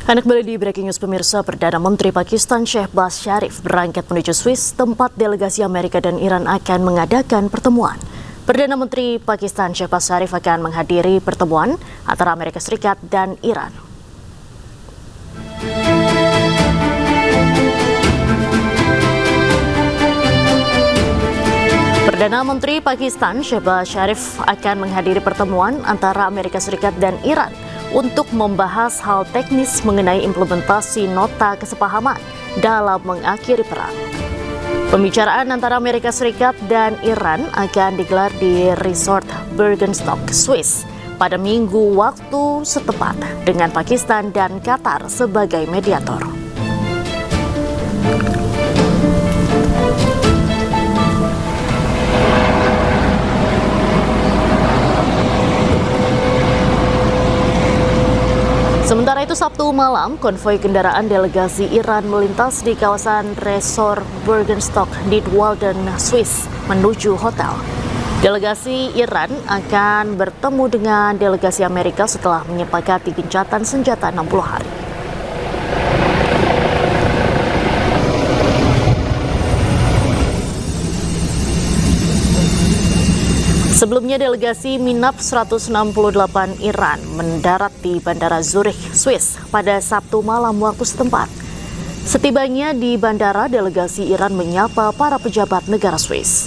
Anak kembali di Breaking News pemirsa, Perdana Menteri Pakistan Shehbaz Sharif berangkat menuju Swiss, tempat delegasi Amerika dan Iran akan mengadakan pertemuan. Perdana Menteri Pakistan Shehbaz Sharif akan menghadiri pertemuan antara Amerika Serikat dan Iran. Perdana Menteri Pakistan Shehbaz Sharif akan menghadiri pertemuan antara Amerika Serikat dan Iran untuk membahas hal teknis mengenai implementasi nota kesepahaman dalam mengakhiri perang. Pembicaraan antara Amerika Serikat dan Iran akan digelar di Resort Bergenstock, Swiss pada Minggu waktu setempat dengan Pakistan dan Qatar sebagai mediator. Sementara itu Sabtu malam, konvoi kendaraan delegasi Iran melintas di kawasan Resort Bergenstock di Walden, Swiss menuju hotel. Delegasi Iran akan bertemu dengan delegasi Amerika setelah menyepakati gencatan senjata 60 hari. Sebelumnya delegasi Minap 168 Iran mendarat di Bandara Zurich, Swiss pada Sabtu malam waktu setempat. Setibanya di bandara, delegasi Iran menyapa para pejabat negara Swiss.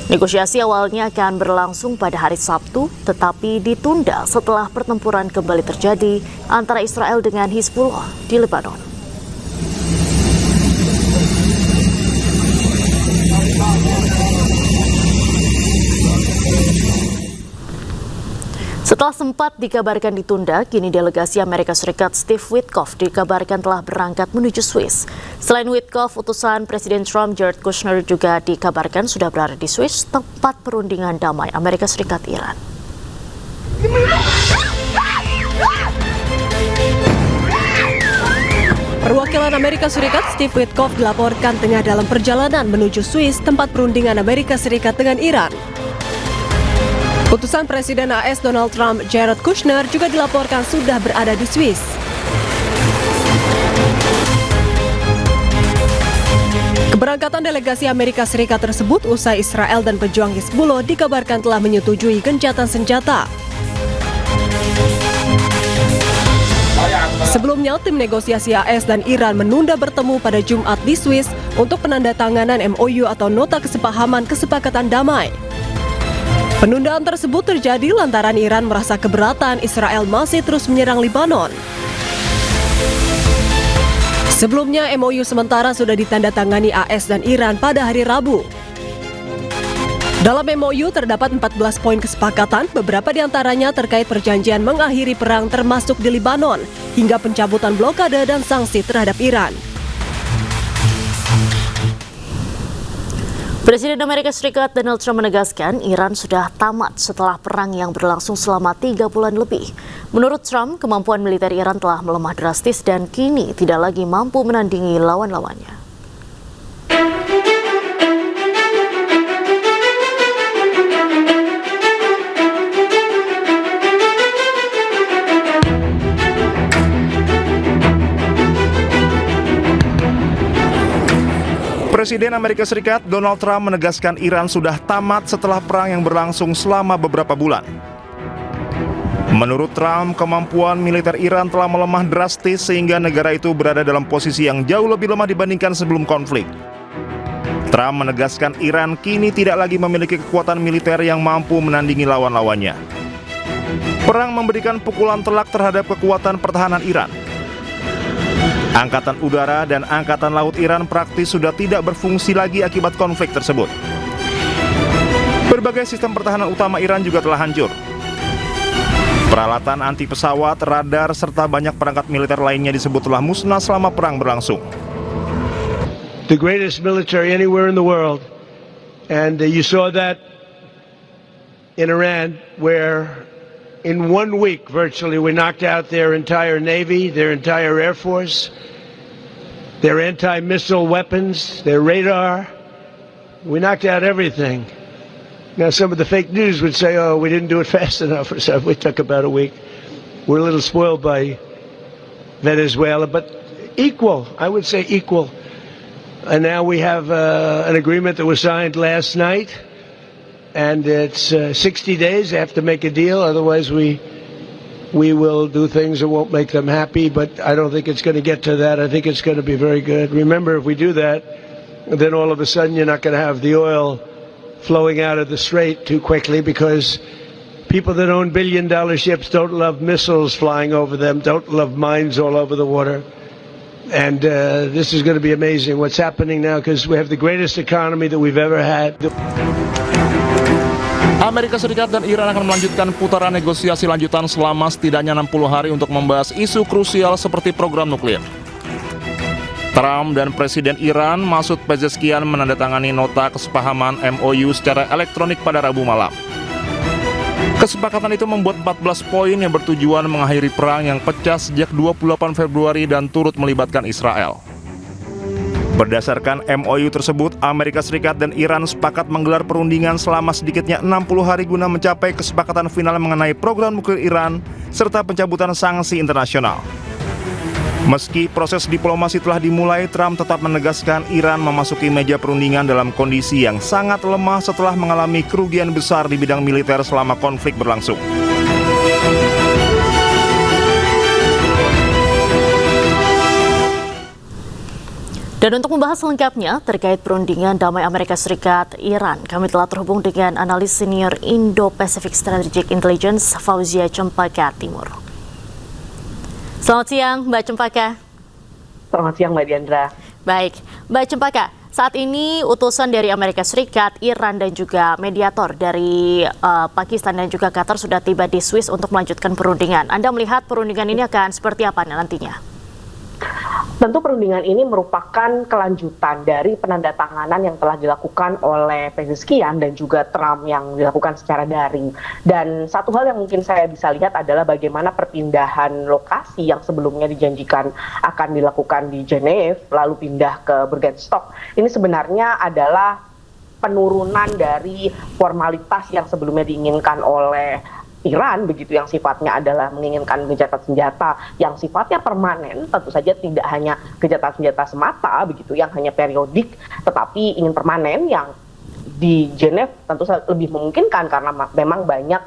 Negosiasi awalnya akan berlangsung pada hari Sabtu, tetapi ditunda setelah pertempuran kembali terjadi antara Israel dengan Hizbullah di Lebanon. Setelah sempat dikabarkan ditunda, kini delegasi Amerika Serikat Steve Witkoff dikabarkan telah berangkat menuju Swiss. Selain Witkoff, utusan Presiden Trump Jared Kushner juga dikabarkan sudah berada di Swiss, tempat perundingan damai Amerika Serikat Iran. Perwakilan Amerika Serikat Steve Witkoff dilaporkan tengah dalam perjalanan menuju Swiss, tempat perundingan Amerika Serikat dengan Iran. Utusan Presiden AS Donald Trump, Jared Kushner, juga dilaporkan sudah berada di Swiss. Keberangkatan delegasi Amerika Serikat tersebut usai Israel dan pejuang Hizbullah dikabarkan telah menyetujui gencatan senjata. Sebelumnya, tim negosiasi AS dan Iran menunda bertemu pada Jumat di Swiss untuk penandatanganan MOU atau Nota Kesepahaman Kesepakatan Damai. Penundaan tersebut terjadi lantaran Iran merasa keberatan Israel masih terus menyerang Lebanon. Sebelumnya, MOU sementara sudah ditandatangani AS dan Iran pada hari Rabu. Dalam MOU terdapat 14 poin kesepakatan, beberapa di antaranya terkait perjanjian mengakhiri perang termasuk di Lebanon, hingga pencabutan blokade dan sanksi terhadap Iran. Presiden Amerika Serikat Donald Trump menegaskan Iran sudah tamat setelah perang yang berlangsung selama 3 bulan lebih. Menurut Trump, kemampuan militer Iran telah melemah drastis dan kini tidak lagi mampu menandingi lawan-lawannya. Presiden Amerika Serikat Donald Trump menegaskan Iran sudah tamat setelah perang yang berlangsung selama beberapa bulan. Menurut Trump, kemampuan militer Iran telah melemah drastis sehingga negara itu berada dalam posisi yang jauh lebih lemah dibandingkan sebelum konflik. Trump menegaskan Iran kini tidak lagi memiliki kekuatan militer yang mampu menandingi lawan-lawannya. Perang memberikan pukulan telak terhadap kekuatan pertahanan Iran. Angkatan udara dan angkatan laut Iran praktis sudah tidak berfungsi lagi akibat konflik tersebut. Berbagai sistem pertahanan utama Iran juga telah hancur. Peralatan anti pesawat, radar, serta banyak perangkat militer lainnya disebut telah musnah selama perang berlangsung. The greatest military anywhere in the world, and you saw that in Iran, where in 1 week, virtually, we knocked out their entire Navy, their entire Air Force, their anti-missile weapons, their radar. We knocked out everything. Now, some of the fake news would say, oh, we didn't do it fast enough or something. We took about a week. We're a little spoiled by Venezuela, but equal, I would say equal. And now we have an agreement that was signed last night, and it's 60 days. They have to make a deal, otherwise we will do things that won't make them happy, but I don't think it's going to get to that. I think it's going to be very good. Remember, if we do that, then all of a sudden you're not going to have the oil flowing out of the strait too quickly, because people that own billion-dollar ships don't love missiles flying over them, don't love mines all over the water. And this is going to be amazing what's happening now, because we have the greatest economy that we've ever had. Amerika Serikat dan Iran akan melanjutkan putaran negosiasi lanjutan selama setidaknya 60 hari untuk membahas isu krusial seperti program nuklir. Trump dan Presiden Iran Masoud Pezeshkian menandatangani nota kesepahaman MOU secara elektronik pada Rabu malam. Kesepakatan itu membuat 14 poin yang bertujuan mengakhiri perang yang pecah sejak 28 Februari dan turut melibatkan Israel. Berdasarkan MOU tersebut, Amerika Serikat dan Iran sepakat menggelar perundingan selama sedikitnya 60 hari guna mencapai kesepakatan final mengenai program nuklir Iran serta pencabutan sanksi internasional. Meski proses diplomasi telah dimulai, Trump tetap menegaskan Iran memasuki meja perundingan dalam kondisi yang sangat lemah setelah mengalami kerugian besar di bidang militer selama konflik berlangsung. Dan untuk membahas lengkapnya terkait perundingan damai Amerika Serikat Iran, kami telah terhubung dengan analis senior Indo-Pacific Strategic Intelligence Fauzia Cempaka Timur. Selamat siang, Mbak Cempaka. Selamat siang, Mbak Diandra. Baik, Mbak Cempaka, saat ini utusan dari Amerika Serikat, Iran, dan juga mediator dari Pakistan dan juga Qatar sudah tiba di Swiss untuk melanjutkan perundingan. Anda melihat perundingan ini akan seperti apa nantinya? Tentu perundingan ini merupakan kelanjutan dari penandatanganan yang telah dilakukan oleh Pezeshkian dan juga Trump yang dilakukan secara daring. Dan satu hal yang mungkin saya bisa lihat adalah bagaimana perpindahan lokasi yang sebelumnya dijanjikan akan dilakukan di Geneva, lalu pindah ke Bergenstock. Ini sebenarnya adalah penurunan dari formalitas yang sebelumnya diinginkan oleh Iran, begitu, yang sifatnya adalah menginginkan gencatan senjata yang sifatnya permanen, tentu saja tidak hanya gencatan senjata semata, begitu, yang hanya periodik, tetapi ingin permanen yang di Geneva tentu saja lebih memungkinkan karena memang banyak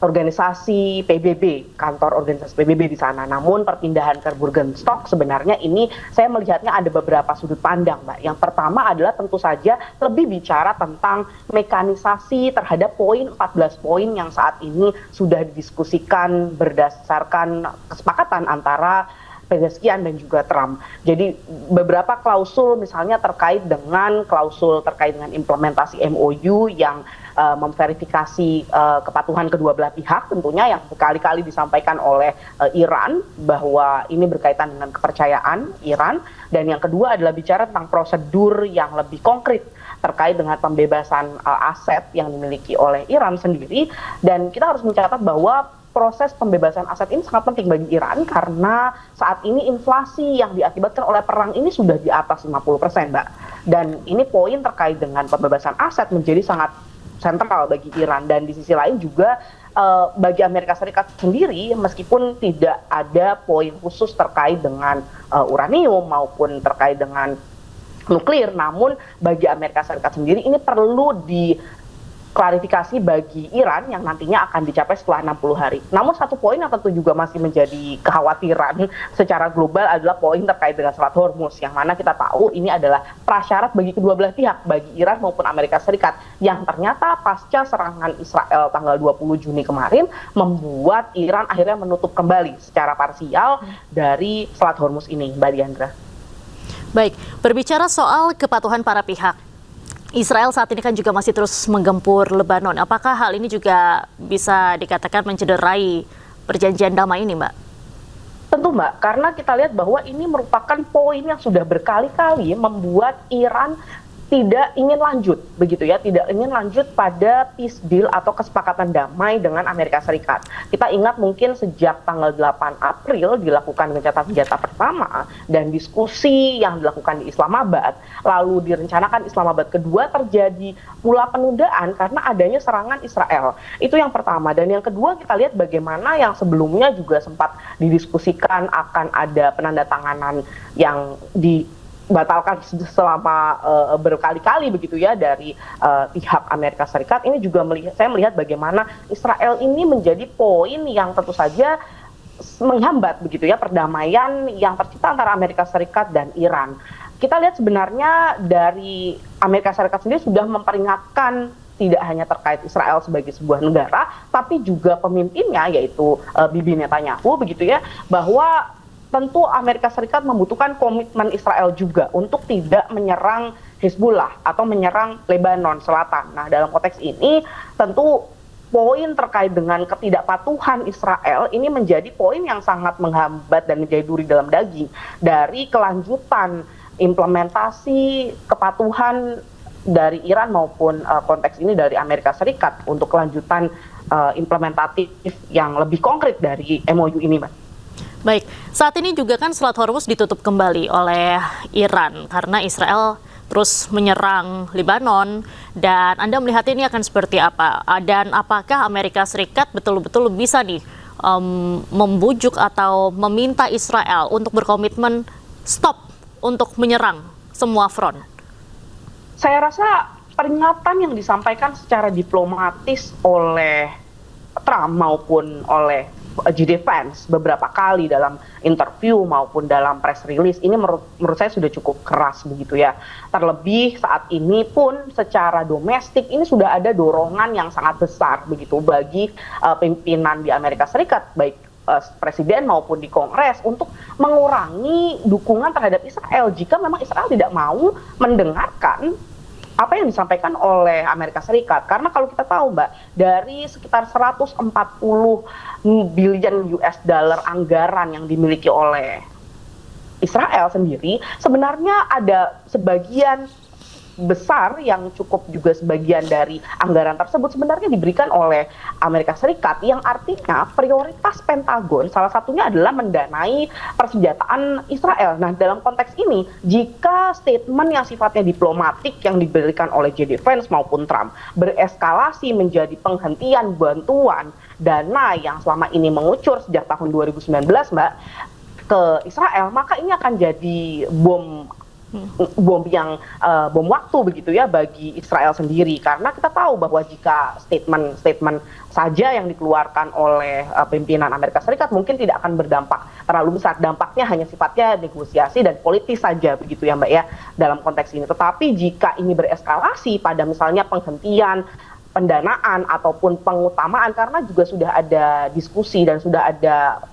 organisasi PBB, kantor organisasi PBB di sana. Namun perpindahan ke Bergenstock sebenarnya ini saya melihatnya ada beberapa sudut pandang, Mbak. Yang pertama adalah tentu saja lebih bicara tentang mekanisasi terhadap 14 poin yang saat ini sudah didiskusikan berdasarkan kesepakatan antara Pezeshkian dan juga Trump. Jadi beberapa klausul misalnya terkait dengan implementasi MOU yang memverifikasi kepatuhan kedua belah pihak, tentunya yang berkali-kali disampaikan oleh Iran bahwa ini berkaitan dengan kepercayaan Iran. Dan yang kedua adalah bicara tentang prosedur yang lebih konkret terkait dengan pembebasan aset yang dimiliki oleh Iran sendiri. Dan kita harus mencatat bahwa proses pembebasan aset ini sangat penting bagi Iran karena saat ini inflasi yang diakibatkan oleh perang ini sudah di atas 50%, Mbak. Dan ini poin terkait dengan pembebasan aset menjadi sangat sentral bagi Iran. Dan di sisi lain juga bagi Amerika Serikat sendiri, meskipun tidak ada poin khusus terkait dengan uranium maupun terkait dengan nuklir, namun bagi Amerika Serikat sendiri ini perlu klarifikasi bagi Iran yang nantinya akan dicapai setelah 60 hari. Namun satu poin yang tentu juga masih menjadi kekhawatiran secara global adalah poin terkait dengan Selat Hormuz, yang mana kita tahu ini adalah prasyarat bagi kedua belah pihak, bagi Iran maupun Amerika Serikat, yang ternyata pasca serangan Israel tanggal 20 Juni kemarin membuat Iran akhirnya menutup kembali secara parsial dari Selat Hormuz ini, Mbak Diandra. Baik, berbicara soal kepatuhan para pihak, Israel saat ini kan juga masih terus menggempur Lebanon. Apakah hal ini juga bisa dikatakan mencederai perjanjian damai ini, Mbak? Tentu, Mbak, karena kita lihat bahwa ini merupakan poin yang sudah berkali-kali membuat Iran tidak ingin lanjut, begitu ya, tidak ingin lanjut pada peace deal atau kesepakatan damai dengan Amerika Serikat. Kita ingat mungkin sejak tanggal 8 April dilakukan gencatan senjata pertama dan diskusi yang dilakukan di Islamabad, lalu direncanakan Islamabad kedua, terjadi pula penundaan karena adanya serangan Israel. Itu yang pertama. Dan yang kedua, kita lihat bagaimana yang sebelumnya juga sempat didiskusikan akan ada penandatanganan yang dibatalkan selama berkali-kali begitu ya dari pihak Amerika Serikat. Ini juga saya melihat bagaimana Israel ini menjadi poin yang tentu saja menghambat begitu ya perdamaian yang tercipta antara Amerika Serikat dan Iran. Kita lihat sebenarnya dari Amerika Serikat sendiri sudah memperingatkan tidak hanya terkait Israel sebagai sebuah negara, tapi juga pemimpinnya yaitu Bibi Netanyahu begitu ya, bahwa tentu Amerika Serikat membutuhkan komitmen Israel juga untuk tidak menyerang Hezbollah atau menyerang Lebanon Selatan. Nah, dalam konteks ini tentu poin terkait dengan ketidakpatuhan Israel ini menjadi poin yang sangat menghambat dan menjadi duri dalam daging dari kelanjutan implementasi kepatuhan dari Iran maupun konteks ini dari Amerika Serikat untuk kelanjutan implementatif yang lebih konkret dari MOU ini, Mbak. Baik, saat ini juga kan Selat Hormuz ditutup kembali oleh Iran karena Israel terus menyerang Lebanon, dan Anda melihat ini akan seperti apa? Dan apakah Amerika Serikat betul-betul bisa nih membujuk atau meminta Israel untuk berkomitmen stop untuk menyerang semua front? Saya rasa peringatan yang disampaikan secara diplomatis oleh Trump maupun oleh JD Vance beberapa kali dalam interview maupun dalam press release ini menurut saya sudah cukup keras begitu ya. Terlebih saat ini pun secara domestik ini sudah ada dorongan yang sangat besar begitu bagi pimpinan di Amerika Serikat, baik presiden maupun di Kongres, untuk mengurangi dukungan terhadap Israel jika memang Israel tidak mau mendengarkan apa yang disampaikan oleh Amerika Serikat. Karena kalau kita tahu, Mbak, dari sekitar 140 billion US dollar anggaran yang dimiliki oleh Israel sendiri, sebenarnya ada sebagian besar yang cukup juga sebagian dari anggaran tersebut sebenarnya diberikan oleh Amerika Serikat, yang artinya prioritas Pentagon salah satunya adalah mendanai persenjataan Israel. Nah, dalam konteks ini, jika statement yang sifatnya diplomatik yang diberikan oleh JD Vance maupun Trump bereskalasi menjadi penghentian bantuan dana yang selama ini mengucur sejak tahun 2019, Mbak, ke Israel, maka ini akan jadi bom waktu begitu ya bagi Israel sendiri, karena kita tahu bahwa jika statement saja yang dikeluarkan oleh pimpinan Amerika Serikat mungkin tidak akan berdampak terlalu besar, dampaknya hanya sifatnya negosiasi dan politis saja begitu ya, Mbak ya, dalam konteks ini. Tetapi jika ini bereskalasi pada misalnya penghentian pendanaan ataupun pengutamaan, karena juga sudah ada diskusi dan sudah ada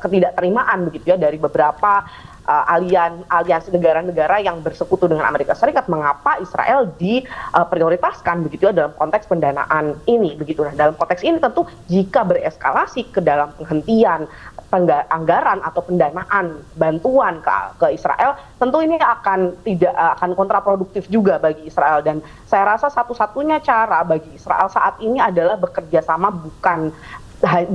ketidakterimaan begitu ya dari beberapa aliansi negara-negara yang bersekutu dengan Amerika Serikat, mengapa Israel diprioritaskan begitu ya dalam konteks pendanaan ini begitu. Nah, dalam konteks ini tentu jika bereskalasi ke dalam penghentian anggaran atau pendanaan bantuan ke Israel, tentu ini akan kontraproduktif juga bagi Israel. Dan saya rasa satu-satunya cara bagi Israel saat ini adalah bekerja sama bukan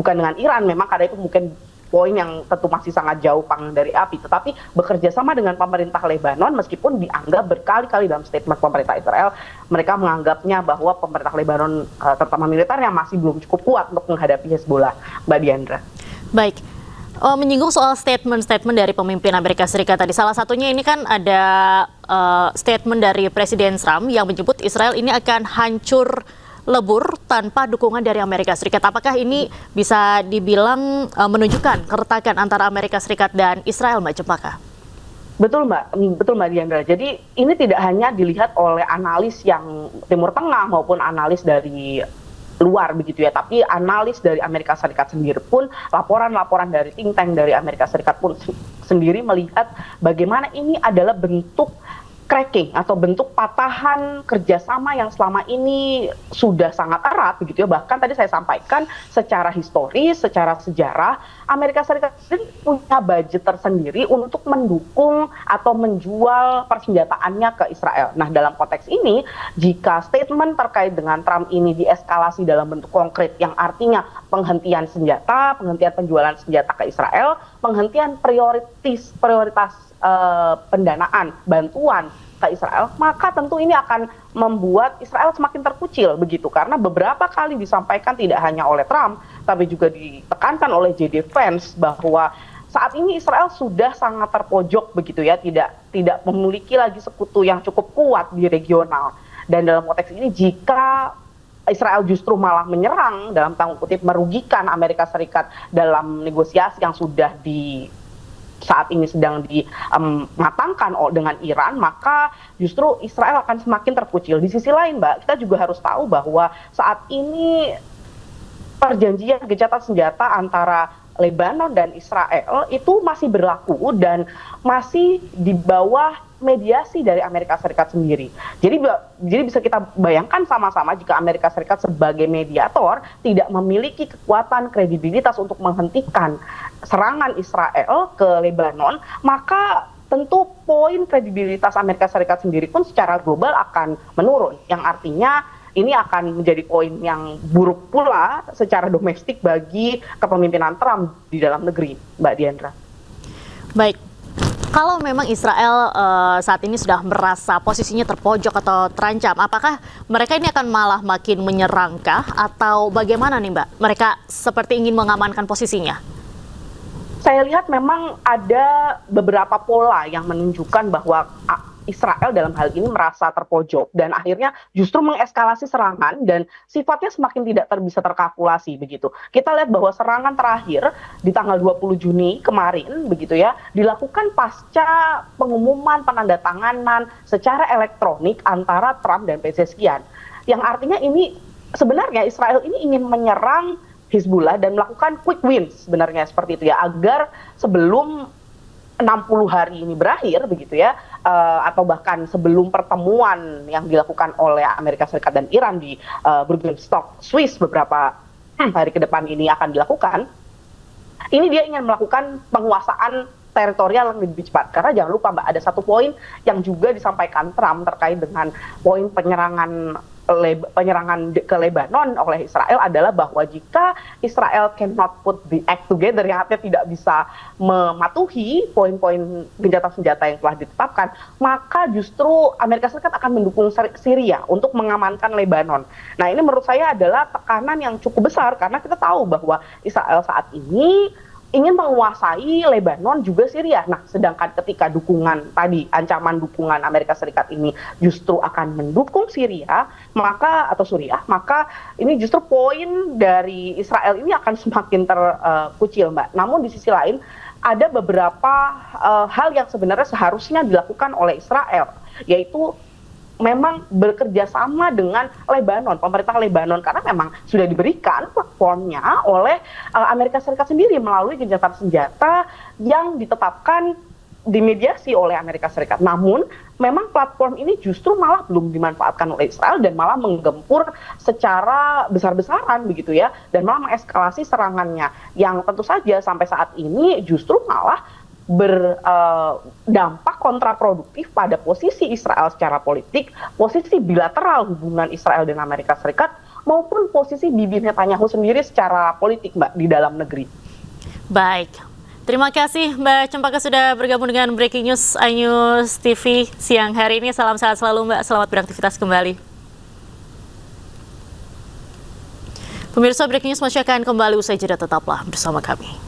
dengan Iran, memang karena itu mungkin poin yang tentu masih sangat jauh panggang dari api, tetapi bekerja sama dengan pemerintah Lebanon, meskipun dianggap berkali-kali dalam statement pemerintah Israel, mereka menganggapnya bahwa pemerintah Lebanon terutama militernya masih belum cukup kuat untuk menghadapi Hezbollah, Mbak Diandra. Baik, menyinggung soal statement dari pemimpin Amerika Serikat tadi, salah satunya ini kan ada statement dari Presiden Trump yang menyebut Israel ini akan hancur lebur tanpa dukungan dari Amerika Serikat. Apakah ini bisa dibilang menunjukkan keretakan antara Amerika Serikat dan Israel, Mbak Cempaka? Betul Mbak Diandra. Jadi ini tidak hanya dilihat oleh analis yang Timur Tengah maupun analis dari luar begitu ya, tapi analis dari Amerika Serikat sendiri pun, laporan-laporan dari think tank dari Amerika Serikat pun sendiri melihat bagaimana ini adalah bentuk cracking atau bentuk patahan kerjasama yang selama ini sudah sangat erat begitu ya. Bahkan tadi saya sampaikan secara historis, secara sejarah, Amerika Serikat punya budget tersendiri untuk mendukung atau menjual persenjataannya ke Israel. Nah, dalam konteks ini, jika statement terkait dengan Trump ini dieskalasi dalam bentuk konkret yang artinya penghentian senjata, penghentian penjualan senjata ke Israel, penghentian prioritas pendanaan, bantuan ke Israel, maka tentu ini akan membuat Israel semakin terkucil begitu, karena beberapa kali disampaikan tidak hanya oleh Trump, tapi juga ditekankan oleh JD Vance bahwa saat ini Israel sudah sangat terpojok begitu ya, tidak memiliki lagi sekutu yang cukup kuat di regional. Dan dalam konteks ini, jika Israel justru malah menyerang, dalam tanda kutip merugikan Amerika Serikat dalam negosiasi yang sudah saat ini sedang dimatangkan dengan Iran, maka justru Israel akan semakin terkucil. Di sisi lain, Mbak, kita juga harus tahu bahwa saat ini perjanjian gencatan senjata antara Lebanon dan Israel itu masih berlaku dan masih di bawah mediasi dari Amerika Serikat sendiri. Jadi bisa kita bayangkan sama-sama jika Amerika Serikat sebagai mediator tidak memiliki kekuatan kredibilitas untuk menghentikan serangan Israel ke Lebanon, maka tentu poin kredibilitas Amerika Serikat sendiri pun secara global akan menurun. Yang artinya ini akan menjadi poin yang buruk pula secara domestik bagi kepemimpinan Trump di dalam negeri, Mbak Diandra. Baik. Kalau memang Israel saat ini sudah merasa posisinya terpojok atau terancam, apakah mereka ini akan malah makin menyerangkah atau bagaimana nih, Mbak? Mereka seperti ingin mengamankan posisinya. Saya lihat memang ada beberapa pola yang menunjukkan bahwa Israel dalam hal ini merasa terpojok dan akhirnya justru mengeskalasi serangan dan sifatnya semakin tidak bisa terkalkulasi begitu. Kita lihat bahwa serangan terakhir di tanggal 20 Juni kemarin begitu ya, dilakukan pasca pengumuman penandatanganan secara elektronik antara Trump dan Pezeshkian. Yang artinya ini sebenarnya Israel ini ingin menyerang Hizbullah dan melakukan quick wins sebenarnya seperti itu ya, agar sebelum 60 hari ini berakhir begitu ya, atau bahkan sebelum pertemuan yang dilakukan oleh Amerika Serikat dan Iran di Bergenstock, Swiss beberapa hari ke depan ini akan dilakukan, ini dia ingin melakukan penguasaan teritorial yang lebih cepat. Karena jangan lupa, Mbak, ada satu poin yang juga disampaikan Trump terkait dengan poin penyerangan ke Lebanon oleh Israel adalah bahwa jika Israel cannot put the act together, yang artinya tidak bisa mematuhi poin-poin gencatan senjata yang telah ditetapkan, maka justru Amerika Serikat akan mendukung Syria untuk mengamankan Lebanon. Nah, ini menurut saya adalah tekanan yang cukup besar karena kita tahu bahwa Israel saat ini ingin menguasai Lebanon juga Syria. Nah, sedangkan ketika dukungan tadi, ancaman dukungan Amerika Serikat ini justru akan mendukung Syria, maka ini justru poin dari Israel ini akan semakin terkucil, Mbak. Namun di sisi lain ada beberapa hal yang sebenarnya seharusnya dilakukan oleh Israel, yaitu memang bekerja sama dengan Lebanon, pemerintah Lebanon, karena memang sudah diberikan platformnya oleh Amerika Serikat sendiri melalui gencatan senjata yang ditetapkan dimediasi oleh Amerika Serikat. Namun memang platform ini justru malah belum dimanfaatkan oleh Israel dan malah menggempur secara besar-besaran begitu ya, dan malah mengeskalasi serangannya yang tentu saja sampai saat ini justru malah berdampak kontraproduktif pada posisi Israel secara politik, posisi bilateral hubungan Israel dan Amerika Serikat, maupun posisi Bibi Netanyahu sendiri secara politik, Mbak, di dalam negeri. Baik, terima kasih Mbak Cempaka sudah bergabung dengan Breaking News iNews TV siang hari ini. Salam sehat selalu, Mbak, selamat beraktivitas kembali. Pemirsa, Breaking News masih akan kembali usai jeda, tetaplah bersama kami.